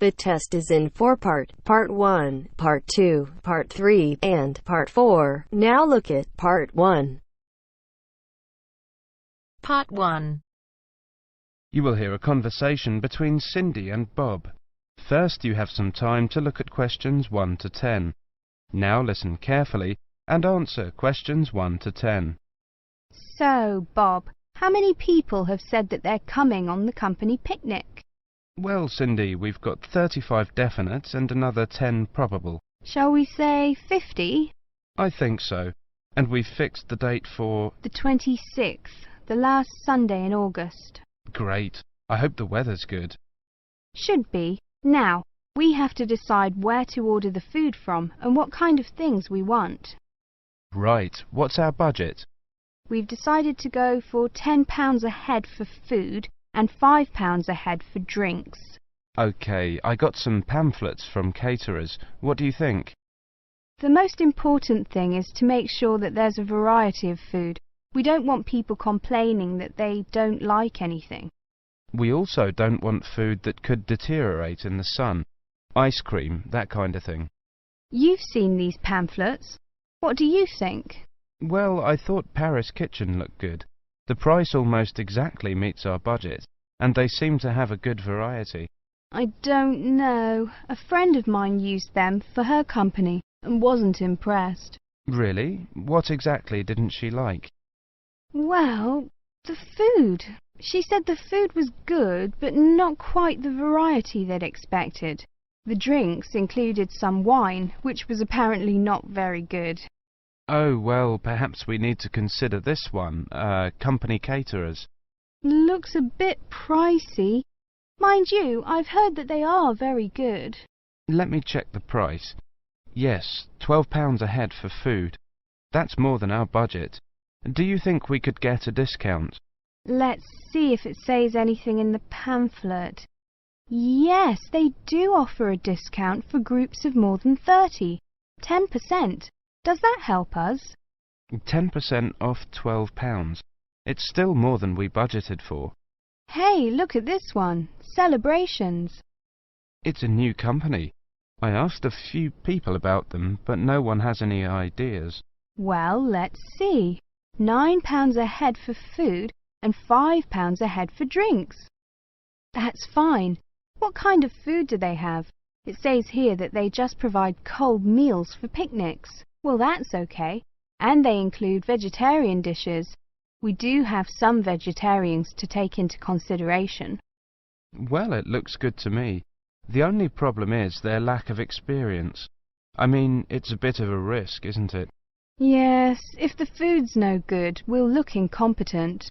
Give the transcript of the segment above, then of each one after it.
The test is in 4 parts: Part 1, Part 2, Part 3, and Part 4. Now look at Part 1. Part 1. You will hear a conversation between Cindy and Bob. First, you have some time to look at questions 1 to 10. Now listen carefully and answer questions 1 to 10. So, Bob, how many people have said that they're coming on the company picnic? Well, Cindy, we've got 35 definites and another 10 probable. Shall we say 50? I think so. And we've fixed the date for... The 26th, the last Sunday in August. Great. I hope the weather's good. Should be. Now, we have to decide where to order the food from and what kind of things we want. Right. What's our budget? We've decided to go for £10 a head for food and £5 a head for drinks. OK, I got some pamphlets from caterers. What do you think? The most important thing is to make sure that there's a variety of food. We don't want people complaining that they don't like anything. We also don't want food that could deteriorate in the sun. Ice cream, that kind of thing. You've seen these pamphlets. What do you think? Well, I thought Paris Kitchen looked good. The price almost exactly meets our budget, and they seem to have a good variety. I don't know. A friend of mine used them for her company and wasn't impressed. Really? What exactly didn't she like? Well, the food. She said the food was good, but not quite the variety they'd expected. The drinks included some wine, which was apparently not very good. Oh, well, perhaps we need to consider this one, company caterers. Looks a bit pricey. Mind you, I've heard that they are very good. Let me check the price. Yes, £12 a head for food. That's more than our budget. Do you think we could get a discount? Let's see if it says anything in the pamphlet. Yes, they do offer a discount for groups of more than 30. 10%. Does that help us? 10% off £12. It's still more than we budgeted for. Hey, look at this one. Celebrations. It's a new company. I asked a few people about them, but no one has any ideas. Well, let's see. £9 a head for food and £5 a head for drinks. That's fine. What kind of food do they have? It says here that they just provide cold meals for picnics. Well, that's okay. And they include vegetarian dishes. We do have some vegetarians to take into consideration. Well, it looks good to me. The only problem is their lack of experience. I mean, it's a bit of a risk, isn't it? Yes, if the food's no good, we'll look incompetent.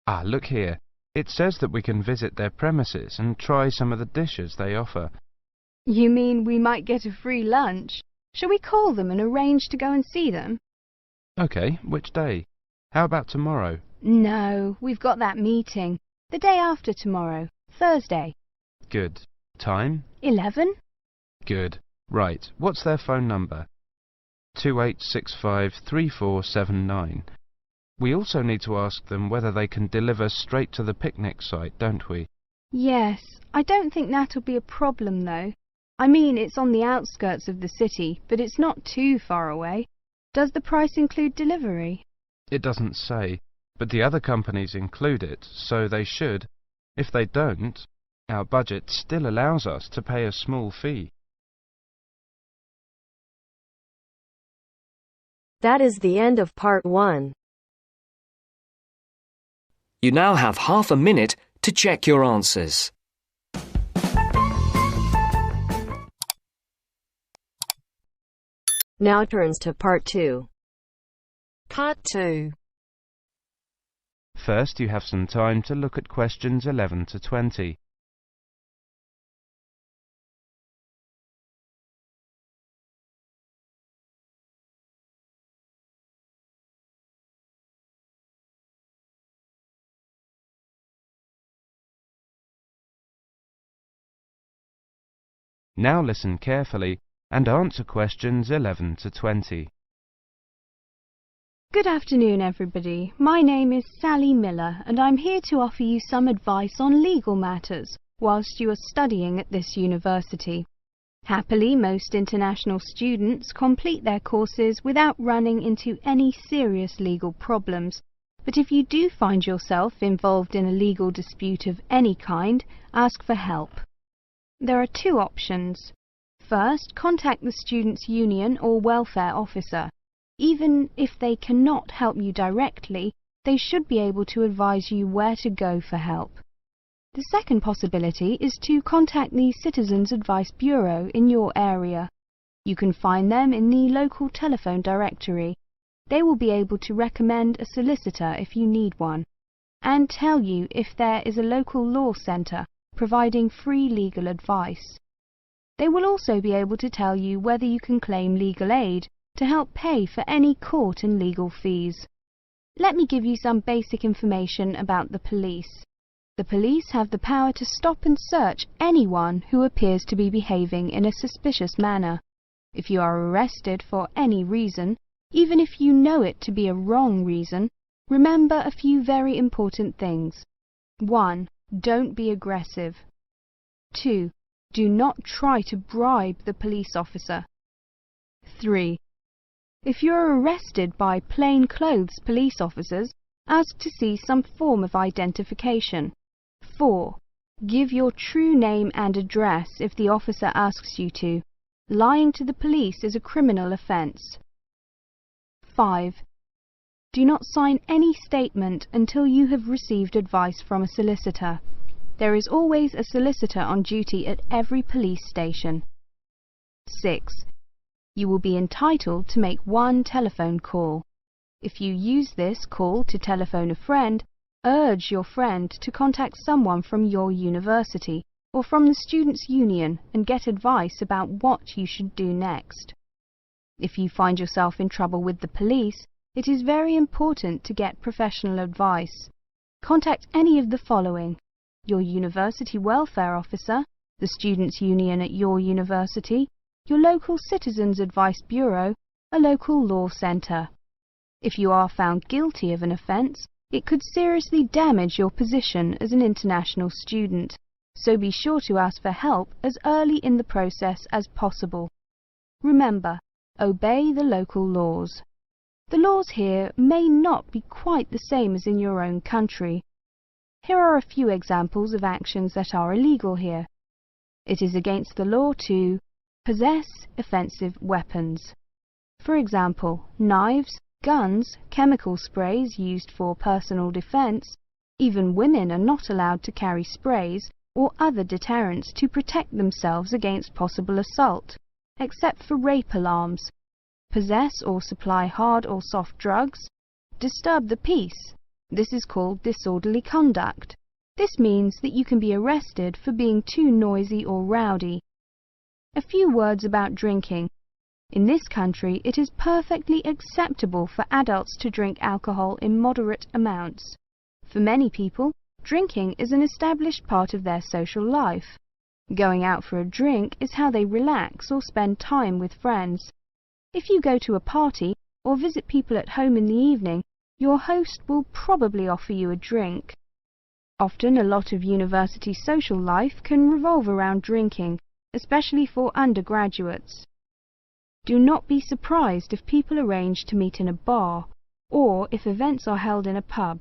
Ah, look here. It says that we can visit their premises and try some of the dishes they offer. You mean we might get a free lunch? Shall we call them and arrange to go and see them? OK, which day? How about tomorrow? No, we've got that meeting. The day after tomorrow, Thursday. Good. Time? 11? Good. Right. What's their phone number? 28653479. We also need to ask them whether they can deliver straight to the picnic site, don't we? Yes. I don't think that'll be a problem, though. I mean, it's on the outskirts of the city, but it's not too far away. Does the price include delivery? It doesn't say, but the other companies include it, so they should. If they don't, our budget still allows us to pay a small fee. That is the end of Part 1. You now have half a minute to check your answers. Now turns to Part 2. Part 2. First, you have some time to look at questions 11 to 20. Now listen carefully and answer questions 11 to 20. Good afternoon, everybody. My name is Sally Miller, and I'm here to offer you some advice on legal matters. whilst you are studying at this university. Happily, most international students complete their courses without running into any serious legal problems, but if you do find yourself involved in a legal dispute of any kind, ask for help. There are two options. First, contact the students' union or welfare officer. Even if they cannot help you directly, they should be able to advise you where to go for help. The second possibility is to contact the Citizens Advice Bureau in your area. You can find them in the local telephone directory. They will be able to recommend a solicitor if you need one, and tell you if there is a local law centre providing free legal advice. They will also be able to tell you whether you can claim legal aid to help pay for any court and legal fees. Let me give you some basic information about the police. The police have the power to stop and search anyone who appears to be behaving in a suspicious manner. If you are arrested for any reason, even if you know it to be a wrong reason, remember a few very important things. 1. Don't be aggressive. 2. Do not try to bribe the police officer. 3. If you are arrested by plainclothes police officers, ask to see some form of identification. 4. Give your true name and address if the officer asks you to. Lying to the police is a criminal offence. 5. Do not sign any statement until you have received advice from a solicitor. There is always a solicitor on duty at every police station. 6. You will be entitled to make one telephone call. If you use this call to telephone a friend, urge your friend to contact someone from your university or from the students' union and get advice about what you should do next. If you find yourself in trouble with the police, it is very important to get professional advice. Contact any of the following: your university welfare officer, the students' union at your university, your local Citizens Advice Bureau, a local law centre. If you are found guilty of an offence, it could seriously damage your position as an international student, so be sure to ask for help as early in the process as possible. Remember, obey the local laws. The laws here may not be quite the same as in your own country. Here are a few examples of actions that are illegal here. It is against the law to possess offensive weapons. For example, knives, guns, chemical sprays used for personal defense. Even women are not allowed to carry sprays or other deterrents to protect themselves against possible assault, except for rape alarms. Possess or supply hard or soft drugs. Disturb the peace. This is called disorderly conduct. This means that you can be arrested for being too noisy or rowdy. A few words about drinking. In this country, it is perfectly acceptable for adults to drink alcohol in moderate amounts. For many people, drinking is an established part of their social life. Going out for a drink is how they relax or spend time with friends. If you go to a party or visit people at home in the evening, your host will probably offer you a drink. Often, a lot of university social life can revolve around drinking, especially for undergraduates. Do not be surprised if people arrange to meet in a bar, or if events are held in a pub.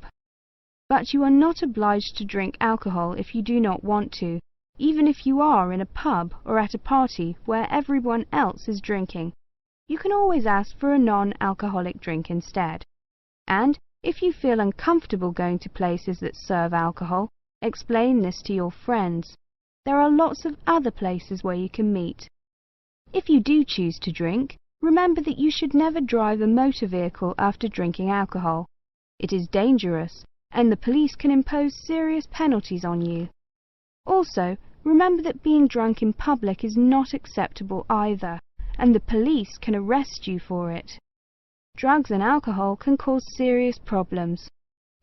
But you are not obliged to drink alcohol if you do not want to, even if you are in a pub or at a party where everyone else is drinking. You can always ask for a non-alcoholic drink instead. And if you feel uncomfortable going to places that serve alcohol, explain this to your friends. There are lots of other places where you can meet. If you do choose to drink, remember that you should never drive a motor vehicle after drinking alcohol. It is dangerous, and the police can impose serious penalties on you. Also, remember that being drunk in public is not acceptable either, and the police can arrest you for it. Drugs and alcohol can cause serious problems.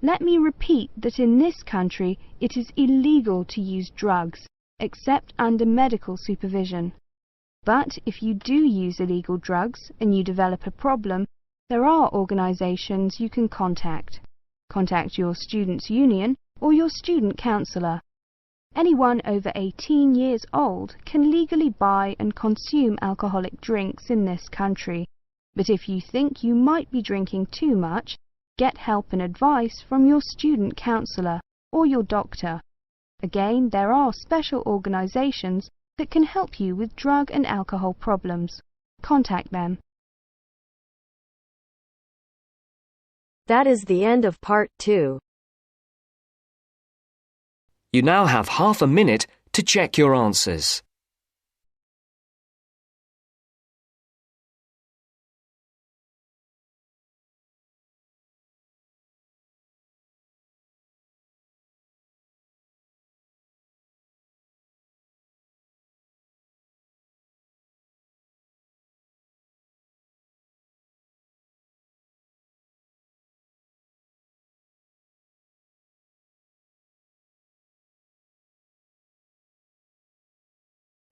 Let me repeat that in this country it is illegal to use drugs, except under medical supervision. But if you do use illegal drugs and you develop a problem, there are organisations you can contact. Contact your students' union or your student counsellor. Anyone over 18 years old can legally buy and consume alcoholic drinks in this country, but if you think you might be drinking too much, get help and advice from your student counsellor or your doctor. Again, there are special organisations that can help you with drug and alcohol problems. Contact them. That is the end of part 2. You now have half a minute to check your answers.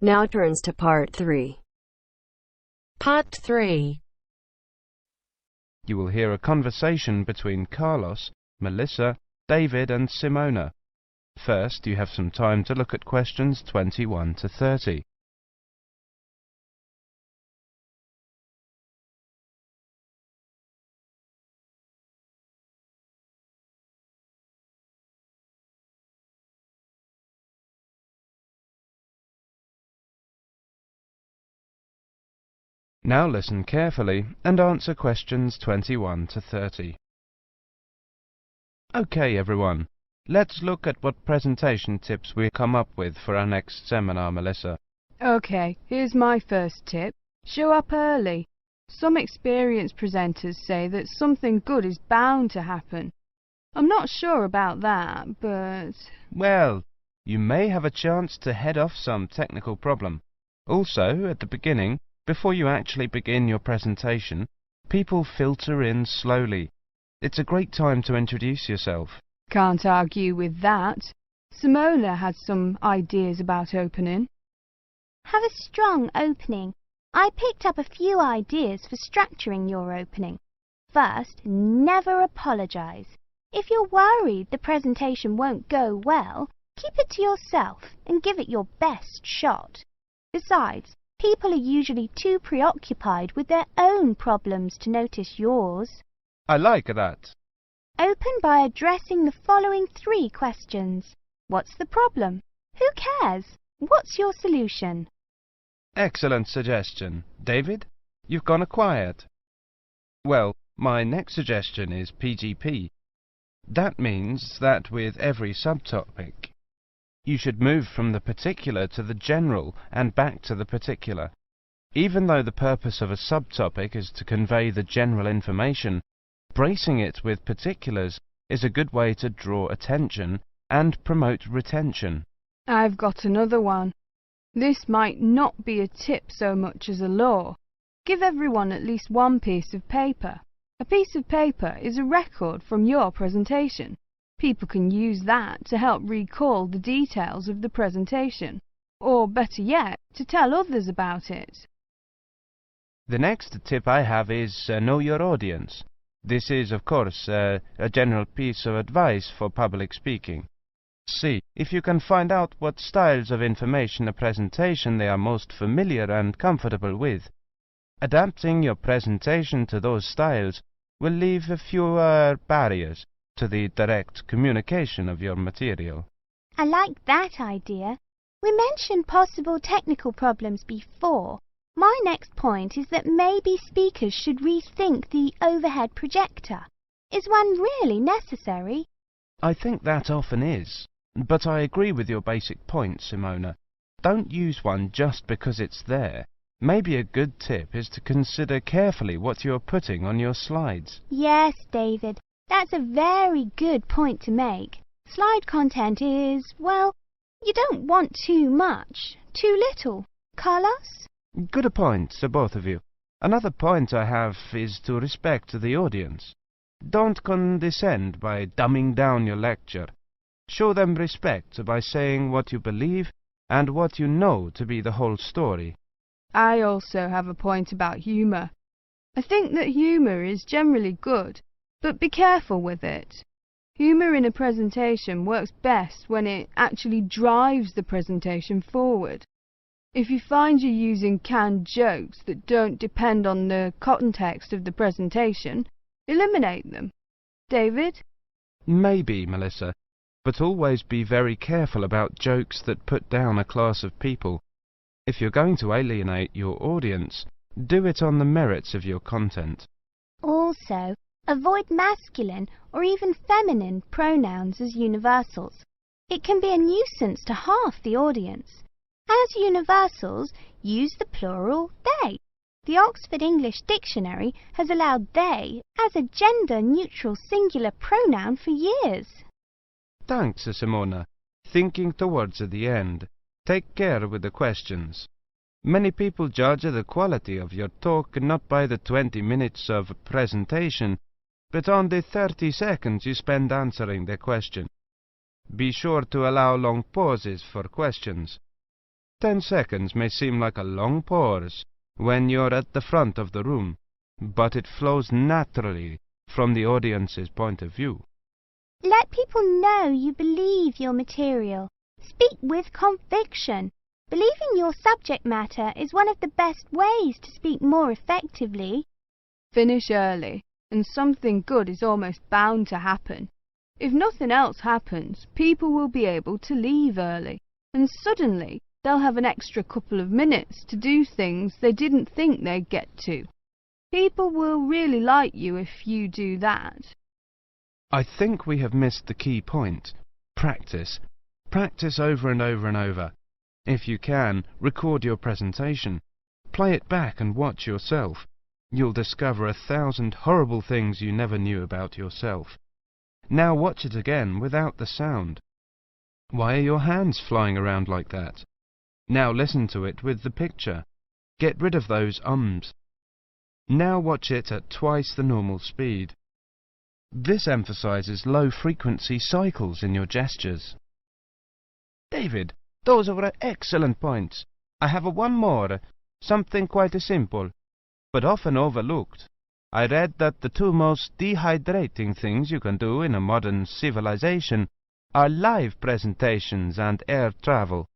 Now turns to part 3. Part 3. You will hear a conversation between Carlos, Melissa, David and Simona. First, you have some time to look at questions 21 to 30. Now listen carefully and answer questions 21 to 30. Okay, everyone. Let's look at what presentation tips we come up with for our next seminar, Melissa. Okay, here's my first tip. Show up early. Some experienced presenters say that something good is bound to happen. I'm not sure about that, but... Well, you may have a chance to head off some technical problem. Also, at the beginning, before you actually begin your presentation, people filter in slowly. It's a great time to introduce yourself. Can't argue with that. Simona has some ideas about opening. Have a strong opening. I picked up a few ideas for structuring your opening. First, never apologise. If you're worried the presentation won't go well, keep it to yourself and give it your best shot. Besides, people are usually too preoccupied with their own problems to notice yours. I like that. Open by addressing the following 3 questions. What's the problem? Who cares? What's your solution? Excellent suggestion. David, you've gone quiet. Well, my next suggestion is PGP. That means that with every subtopic, you should move from the particular to the general and back to the particular. Even though the purpose of a subtopic is to convey the general information, bracing it with particulars is a good way to draw attention and promote retention. I've got another one. This might not be a tip so much as a law. Give everyone at least one piece of paper. A piece of paper is a record from your presentation. People can use that to help recall the details of the presentation, or better yet, to tell others about it. The next tip I have is know your audience. This is, of course, a general piece of advice for public speaking. See if you can find out what styles of information a presentation they are most familiar and comfortable with. Adapting your presentation to those styles will leave fewer barriers to the direct communication of your material. I like that idea. We mentioned possible technical problems before. My next point is that maybe speakers should rethink the overhead projector. Is one really necessary? I think that often is, but I agree with your basic point, Simona. Don't use one just because it's there. Maybe a good tip is to consider carefully what you're putting on your slides. Yes, David, that's a very good point to make. Slide content is, well, you don't want too much, too little. Carlos? Good point, both of you. Another point I have is to respect the audience. Don't condescend by dumbing down your lecture. Show them respect by saying what you believe and what you know to be the whole story. I also have a point about humour. I think that humour is generally good, but be careful with it. Humour in a presentation works best when it actually drives the presentation forward. If you find you're using canned jokes that don't depend on the context of the presentation, eliminate them. David? Maybe, Melissa, but always be very careful about jokes that put down a class of people. If you're going to alienate your audience, do it on the merits of your content. Also, avoid masculine or even feminine pronouns as universals. It can be a nuisance to half the audience. As universals, use the plural they. The Oxford English Dictionary has allowed they as a gender-neutral singular pronoun for years. Thanks, Simona. Thinking towards the end. Take care with the questions. Many people judge the quality of your talk not by the 20 minutes of presentation, but on the 30 seconds you spend answering the question. Be sure to allow long pauses for questions. 10 seconds may seem like a long pause when you're at the front of the room, but it flows naturally from the audience's point of view. Let people know you believe your material. Speak with conviction. Believing your subject matter is one of the best ways to speak more effectively. Finish early, and something good is almost bound to happen. If nothing else happens, people will be able to leave early, and suddenly they'll have an extra couple of minutes to do things they didn't think they'd get to. People will really like you if you do that. I think we have missed the key point. Practice. Practice over and over and over. If you can, record your presentation. Play it back and watch yourself. You'll discover 1,000 horrible things you never knew about yourself. Now watch it again without the sound. Why are your hands flying around like that? Now listen to it with the picture. Get rid of those ums. Now watch it at twice the normal speed. This emphasizes low-frequency cycles in your gestures. David, those were excellent points. I have one more, something quite simple, but often overlooked. I read that the two most dehydrating things you can do in a modern civilization are live presentations and air travel.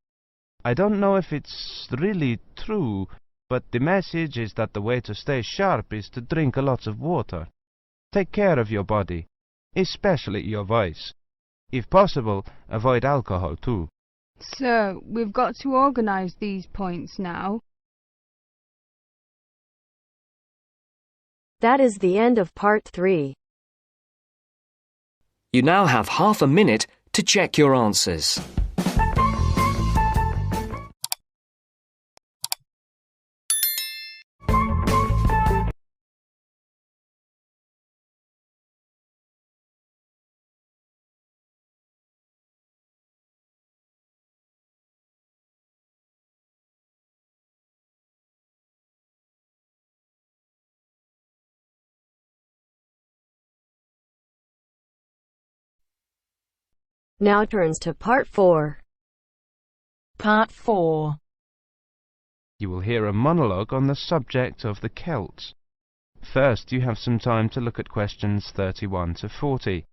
I don't know if it's really true, but the message is that the way to stay sharp is to drink lots of water. Take care of your body, especially your voice. If possible, avoid alcohol too. So, we've got to organise these points now. That is the end of part 3. You now have half a minute to check your answers. Now turns to part 4. Part 4. You will hear a monologue on the subject of the Celts. First, you have some time to look at questions 31 to 40.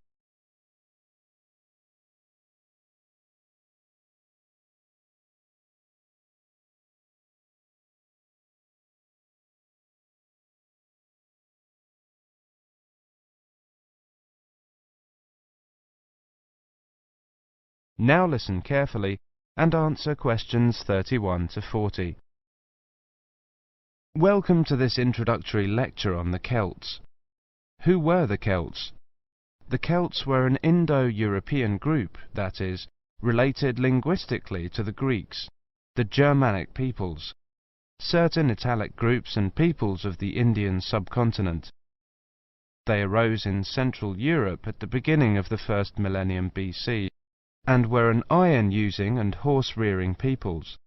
Now listen carefully and answer questions 31 to 40. Welcome to this introductory lecture on the Celts. Who were the Celts? The Celts were an Indo-European group, that is, related linguistically to the Greeks, the Germanic peoples, certain Italic groups and peoples of the Indian subcontinent. They arose in Central Europe at the beginning of the first millennium BC, and were an iron-using and horse-rearing peoples.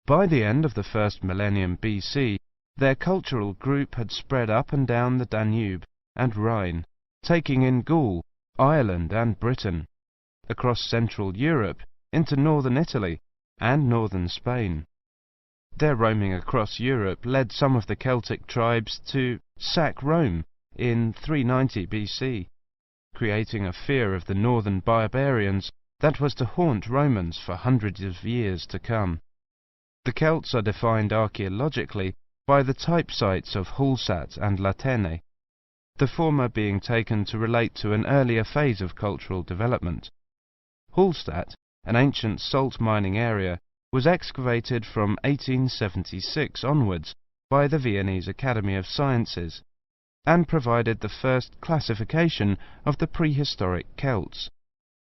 By the end of the first millennium BC, their cultural group had spread up and down the Danube and Rhine, taking in Gaul, Ireland and Britain, across Central Europe into northern Italy and northern Spain. Their roaming across Europe led some of the Celtic tribes to sack Rome in 390 BC, creating a fear of the northern barbarians that was to haunt Romans for hundreds of years to come. The Celts are defined archaeologically by the type sites of Hallstatt and Latene, the former being taken to relate to an earlier phase of cultural development. Hallstatt, an ancient salt mining area, was excavated from 1876 onwards by the Viennese Academy of Sciences, and provided the first classification of the prehistoric Celts.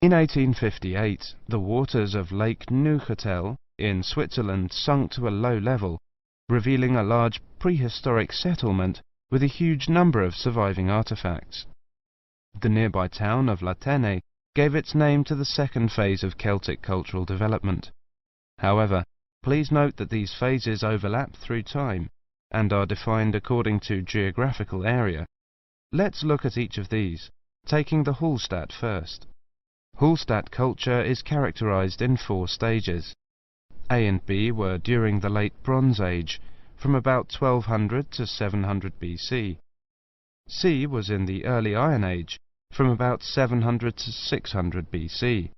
In 1858, the waters of Lake Neuchâtel in Switzerland sunk to a low level, revealing a large prehistoric settlement with a huge number of surviving artifacts. The nearby town of Latene gave its name to the second phase of Celtic cultural development. However, please note that these phases overlap through time and are defined according to geographical area. Let's look at each of these, taking the Hallstatt first. Hallstatt culture is characterized in 4 stages. A and B were during the Late Bronze Age, from about 1200 to 700 BC. C was in the Early Iron Age, from about 700 to 600 BC.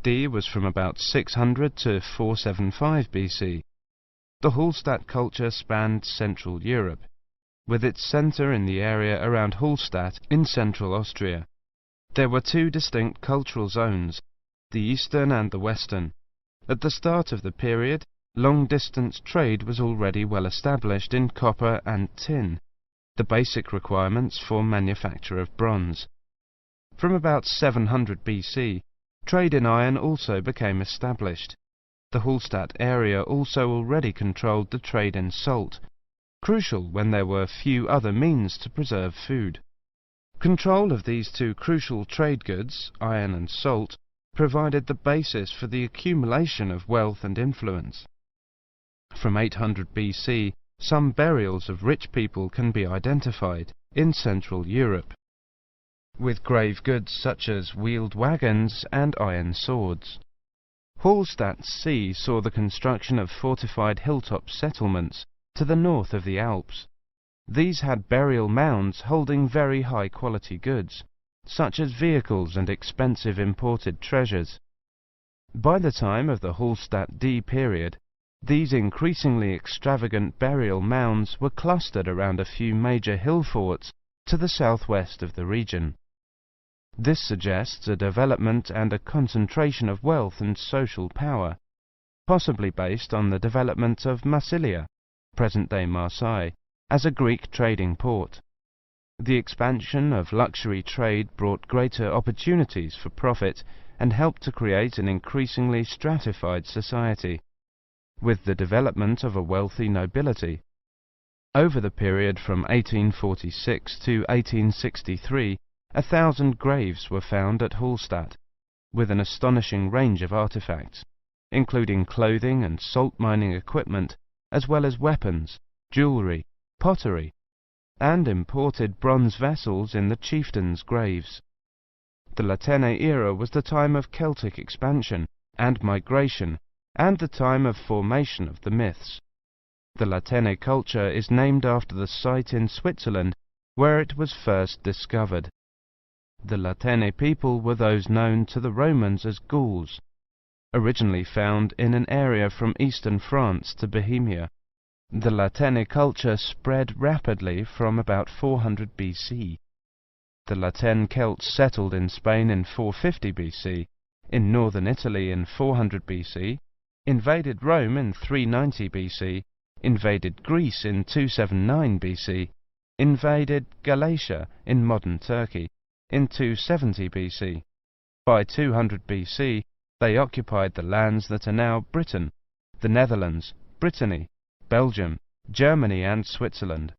D was from about 600 to 475 BC. The Hallstatt culture spanned Central Europe, with its centre in the area around Hallstatt in central Austria. There were 2 distinct cultural zones, the eastern and the western. At the start of the period, long-distance trade was already well established in copper and tin, the basic requirements for manufacture of bronze. From about 700 BC, trade in iron also became established. The Hallstatt area also already controlled the trade in salt, crucial when there were few other means to preserve food. Control of these 2 crucial trade goods, iron and salt, provided the basis for the accumulation of wealth and influence. From 800 BC, some burials of rich people can be identified in Central Europe, with grave goods such as wheeled wagons and iron swords. Hallstatt C saw the construction of fortified hilltop settlements to the north of the Alps. These had burial mounds holding very high-quality goods, such as vehicles and expensive imported treasures. By the time of the Hallstatt D period, these increasingly extravagant burial mounds were clustered around a few major hill forts to the southwest of the region. This suggests a development and a concentration of wealth and social power, possibly based on the development of Massilia, present-day Marseille, as a Greek trading port. The expansion of luxury trade brought greater opportunities for profit and helped to create an increasingly stratified society, with the development of a wealthy nobility. Over the period from 1846 to 1863, 1,000 graves were found at Hallstatt, with an astonishing range of artifacts, including clothing and salt mining equipment, as well as weapons, jewellery, pottery, and imported bronze vessels in the chieftains' graves. The Latene era was the time of Celtic expansion and migration, and the time of formation of the myths. The Latene culture is named after the site in Switzerland where it was first discovered. The Latene people were those known to the Romans as Gauls, originally found in an area from eastern France to Bohemia. The Latene culture spread rapidly from about 400 BC. The Latene Celts settled in Spain in 450 BC, in northern Italy in 400 BC, invaded Rome in 390 BC, invaded Greece in 279 BC, invaded Galatia in modern Turkey in 270 BC. By 200 BC, they occupied the lands that are now Britain, the Netherlands, Brittany, Belgium, Germany and Switzerland.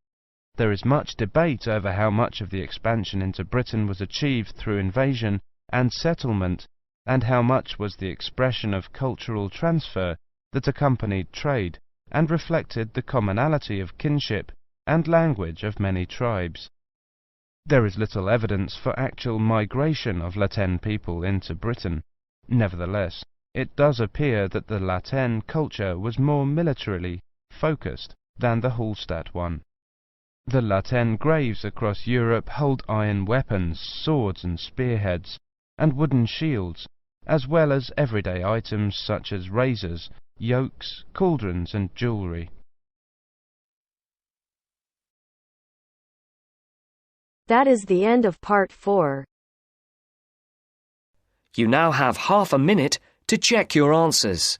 There is much debate over how much of the expansion into Britain was achieved through invasion and settlement, and how much was the expression of cultural transfer that accompanied trade and reflected the commonality of kinship and language of many tribes. There is little evidence for actual migration of Latene people into Britain. Nevertheless, it does appear that the Latene culture was more militarily focused than the Hallstatt one. The Latin graves across Europe hold iron weapons, swords and spearheads, and wooden shields, as well as everyday items such as razors, yokes, cauldrons and jewellery. That is the end of part 4. You now have half a minute to check your answers.